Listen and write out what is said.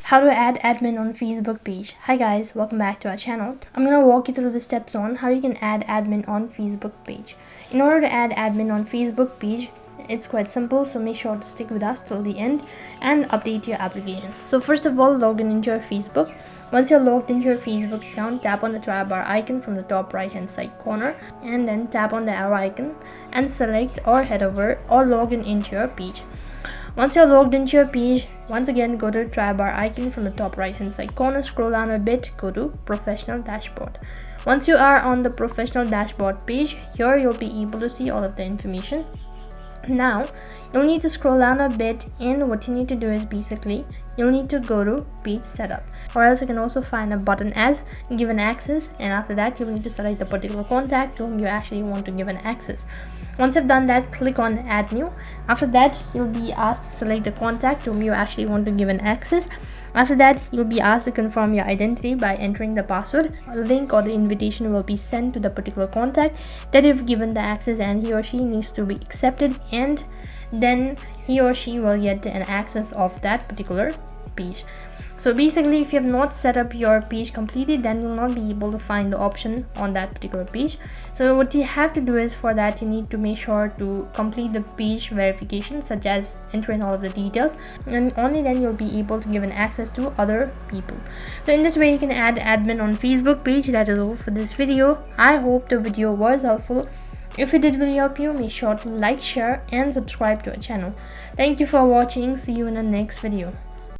How to add admin on Facebook page. Hi guys, welcome back to our channel. I'm gonna walk you through the steps on how you can add admin on Facebook page. In order to add admin on Facebook page, it's quite simple, so make sure to stick with us till the end and update your application. So first of all, log in into your Facebook. Once you're logged into your Facebook account, tap on the try bar icon from the top right hand side corner and then tap on the arrow icon and select or head over or log in into your page. Once you're logged into your page, once again go to the try bar icon from the top right hand side corner, scroll down a bit, go to professional dashboard. Once you are on the professional dashboard page, here you'll be able to see all of the information. Now you'll need to scroll down a bit, and what you need to do is basically you'll need to go to page setup, or else you can also find a button as given access, and after that you'll need to select the particular contact to whom you actually want to give an access. Once you've done that, click on add new. After that, you'll be asked to select the contact to whom you actually want to give an access. After that, you'll be asked to confirm your identity by entering the password. A link or the invitation will be sent to the particular contact that you've given the access, and he or she needs to be accepted, and then he or she will get an access of that particular page. So basically, if you have not set up your page completely, then you'll not be able to find the option on that particular page. So what you have to do is, for that you need to make sure to complete the page verification, such as entering all of the details, and only then you'll be able to give an access to other people. So in this way you can add admin on Facebook page. That is all for this video. I hope the video was helpful. If it did really help you, make sure to like, share and subscribe to our channel. Thank you for watching. See you in the next video.